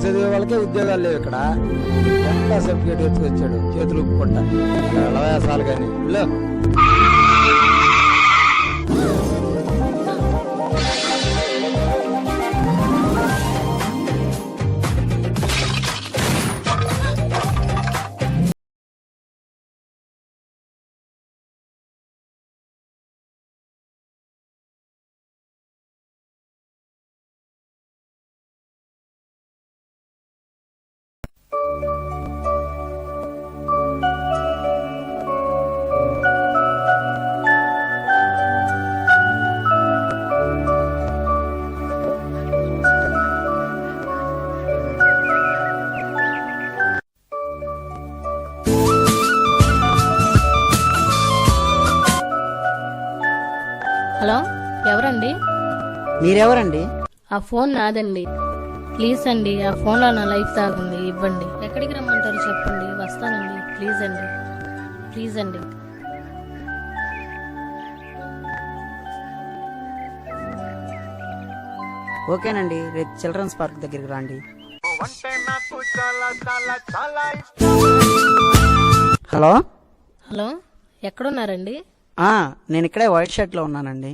చదివే వాళ్ళకే ఉద్యోగాలు లేవు ఇక్కడ. ఎంత సర్టిఫికేట్ ఎత్తుకొచ్చాడు చేతులు ఊపుకుంటా. వేసాలు కానీ లో హలో, ఎవరండి? మీరెవరండి? ఆ ఫోన్ నాదండి. ప్లీజ్ అండి, ఆ ఫోన్లో నా లైఫ్ తాగుంది, ఇవ్వండి. ఎక్కడికి రమ్మంటారు చెప్పండి, వస్తానండి. ప్లీజ్ అండి, ప్లీజ్ అండి. ఓకేనండి, రేపు చిల్డ్రన్స్ పార్క్ దగ్గరికి రండి. హలో హలో, ఎక్కడున్నారండి? నేను ఇక్కడే వైట్ షర్ట్ లో ఉన్నానండి.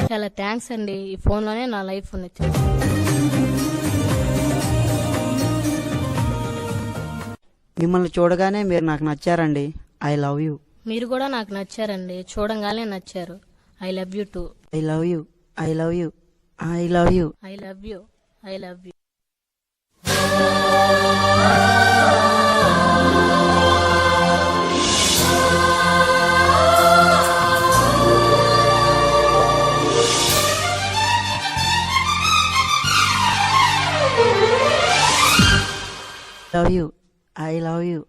చాలా థ్యాంక్స్ అండి, ఈ ఫోన్లోనే నా లైఫ్ ఉంది. మిమ్మల్ని చూడగానే మీరు నాకు నచ్చారండి. I love you. మీరు కూడా నాకు నచ్చారండి, చూడంగానే నచ్చారు. I love you too. I love you. I love you. I love you. I love you. I love you. Love you. I love you.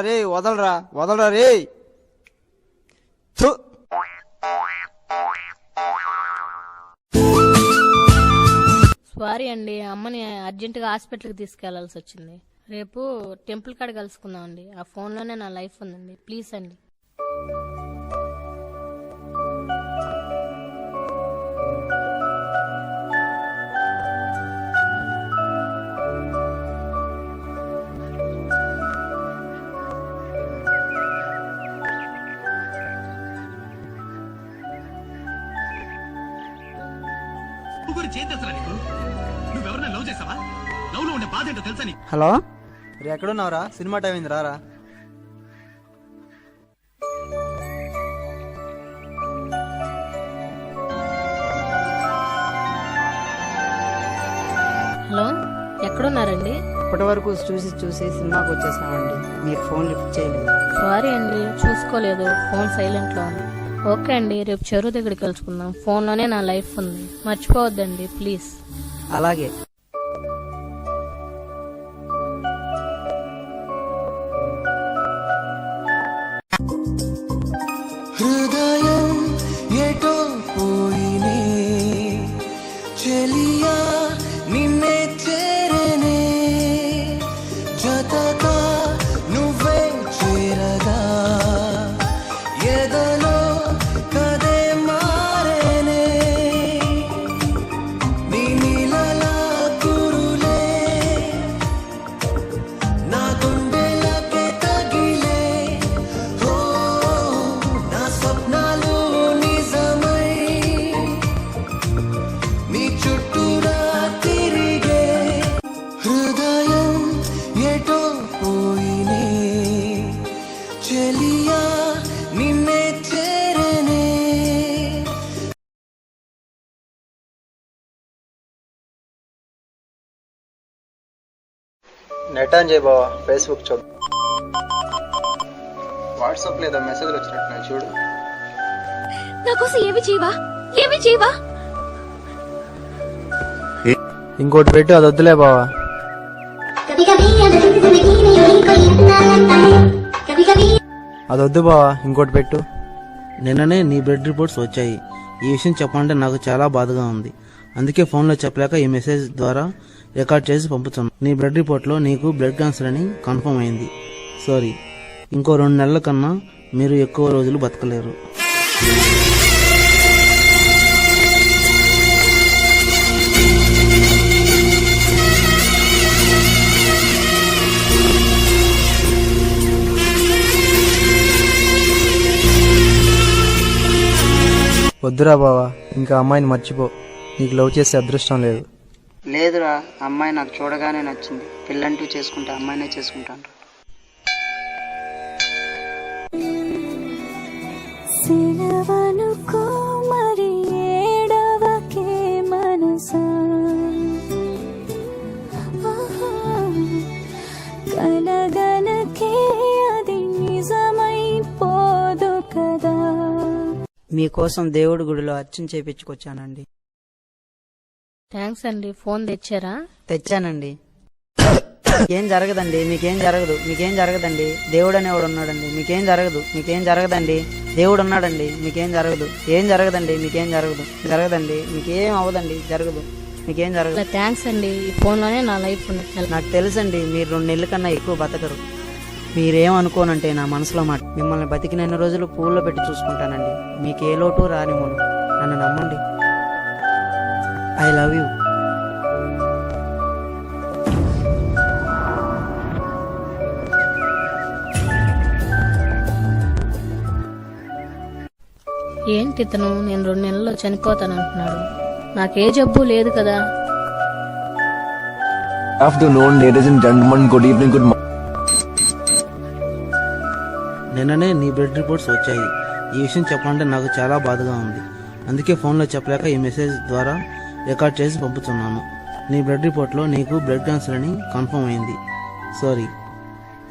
రే వదలరా వదలరా రే. సారీ అండి, అమ్మని అర్జెంటుగా హాస్పిటల్కి తీసుకెళ్లాల్సి వచ్చింది. రేపు టెంపుల్ కాడ కలుసుకుందాం అండి. ఆ ఫోన్లోనే నా లైఫ్ ఉందండి, ప్లీజ్ అండి. హలో, ఎక్కడున్నావురా? సినిమా టైం అయింది, రారా. హలో, ఎక్కడున్నారండి? ఇప్పటి వరకు చూసి సినిమాకి వచ్చేసామండి. మీరు ఫోన్ లిఫ్ట్ చేయలేదు. సారీ అండి, చూసుకోలేదు, ఫోన్ సైలెంట్ లో ఉంది. ఓకే అండి, రేపు చెరువు దగ్గరికి కలుసుకుందాం. ఫోన్లోనే నా లైఫ్ ఉంది, మర్చిపోవద్దండి ప్లీజ్. అలాగే. హృదయం ఎటో పోయినే చెలియా నిన్నే చేరనే జతగా నువ్వే చేరగా ఎదలో కదే మారేనే నీ నీలలా కురులే నా గుండెలకే తగిలే ఓ నా స్వప్నాలు నిజమై నీ చుట్టూరా తిరిగే హృదయం ఎటో పోయినే చెలియా నిన్నే చేరనే. నెట్ ఆన్ చేయి బావా, ఫేస్బుక్ చూడు. వాట్సాప్ లేదా మెసేజ్లు వచ్చినట్టున్నాయి చూడు. నాకోసం ఏమి చేయవా? ఏమి చేయవా? ఇంకోటి పెట్టు, అది వద్దులే బావా. అది వద్దు బావా, ఇంకోటి పెట్టు. నిన్ననే నీ బ్లడ్ రిపోర్ట్స్ వచ్చాయి. ఈ విషయం చెప్పాలంటే నాకు చాలా బాధగా ఉంది. అందుకే ఫోన్లో చెప్పలేక ఈ మెసేజ్ ద్వారా రికార్డ్ చేసి పంపుతున్నాను. నీ బ్లడ్ రిపోర్ట్లో నీకు బ్లడ్ క్యాన్సర్ అని కన్ఫర్మ్ అయింది. సారీ, ఇంకో 2 నెలల కన్నా మీరు ఎక్కువ రోజులు బతకలేరు. వద్దురా బావా, ఇంకా అమ్మాయిని మర్చిపో. నీకు లవ్ చేసే అదృష్టం లేదు. లేదురా, అమ్మాయి నాకు చూడగానే నచ్చింది. పెళ్ళంటూ చేసుకుంటే అమ్మాయినే చేసుకుంటాను. సిలవనుకో మరి ఏడవకే మనసా, కలగనకే అది నిజమైపోదు కదా. మీకోసం దేవుడి గుడిలో అర్చన చేపించుకొచ్చానండి. థ్యాంక్స్ అండి. ఫోన్ తెచ్చారా? తెచ్చానండి. మీకేం జరగదండి, మీకేం జరగదు, మీకేం జరగదండి. దేవుడు అనేవాడు ఉన్నాడండి, మీకేం జరగదు, మీకేం జరగదండి. దేవుడు ఉన్నాడండి, మీకేం జరగదు, ఏం జరగదండి, మీకేం జరగదు, జరగదండి, మీకేం అవ్వదండి, జరగదు, మీకేం జరగదు. థ్యాంక్స్ అండి. ఈ ఫోన్లోనే నా లైఫ్ ఉంది. నాకు తెలుసండి, మీరు 2 నెలల కన్నా ఎక్కువ బతకరు. మీరేమనుకోనంటే నా మనసులో మాట, మిమ్మల్ని బతికినన్ని రోజులు పూల్లో పెట్టి చూసుకుంటానండి. మీకు ఏ లోటు రానివ్వను, నన్ను నమ్మండి. I love you. ఏంటి ఇతను నేను 2 నెలల్లో చనిపోతానంటున్నాడు? నాకే జబ్బు లేదు కదా. Afternoon, ladies and gentlemen. Good evening, good morning. నిన్ననే నీ బ్లడ్ రిపోర్ట్స్ వచ్చాయి. ఈ విషయం చెప్పాలంటే నాకు చాలా బాధగా ఉంది. అందుకే ఫోన్లో చెప్పలేక ఈ మెసేజ్ ద్వారా రికార్డ్ చేసి పంపుతున్నాను. నీ బ్లడ్ రిపోర్ట్లో నీకు బ్లడ్ క్యాన్సర్ అని కన్ఫర్మ్ అయింది. సారీ,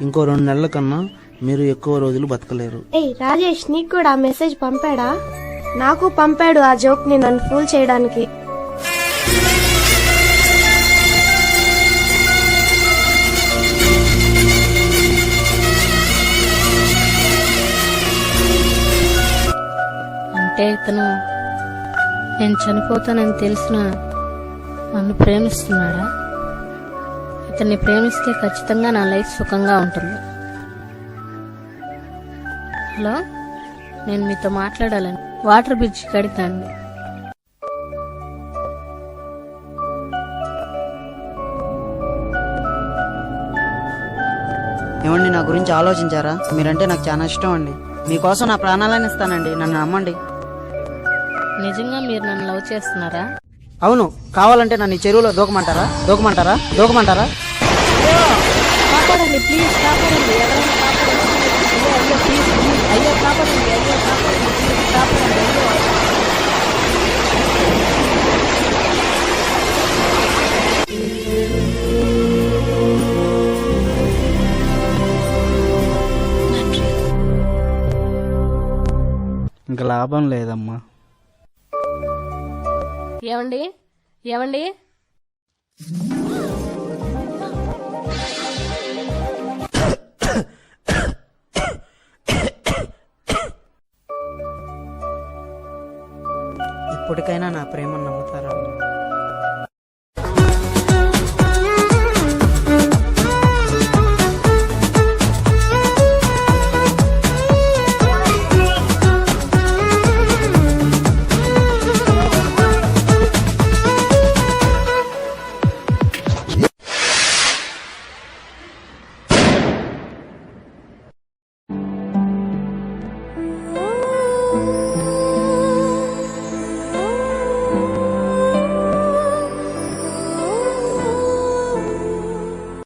ఇంకో 2 నెలల కన్నా మీరు ఎక్కువ రోజులు బతకలేరు. ఏయ్ రాజేష్, నీకు కూడా మెసేజ్ పంపాడా? నాకు పంపాడు ఆ జోక్ ని నన్ను ఫూల్ చేయడానికి. అంటే ఇతను నేను చనిపోతానని తెలిసిన నన్ను ప్రేమిస్తున్నాడా? ఇతన్ని ప్రేమిస్తే ఖచ్చితంగా నా లైఫ్ సుఖంగా ఉంటుంది. హలో, నేను మీతో మాట్లాడాలని. వాటర్ బ్రిడ్జ్ కడతాండి. ఏమండి, నా గురించి ఆలోచించారా? మీరంటే నాకు చాలా ఇష్టం అండి. మీకోసం నా ప్రాణాలను ఇస్తానండి, నన్ను నమ్మండి. నిజంగా మీరు నన్ను లవ్ చేస్తున్నారా? అవును, కావాలంటే నన్ను ఈ చెరువులో దూకమంటారా? దూకమంటారా? దూకమంటారా? కాపాడండి, ప్లీజ్ కాపాడండి. ఎవరైనా కాపాడండి. అయ్యో అయ్యో ప్లీజ్ ప్లీజ్. అయ్యో కాపాడండి, అయ్యో కాపాడండి, ప్లీజ్ కాపాడండి. అయ్యో ఇంకా లాభం లేదమ్మా. ఏమండి ఏమండి ఇప్పటికైనా నా ప్రేమను నమ్ముతారా?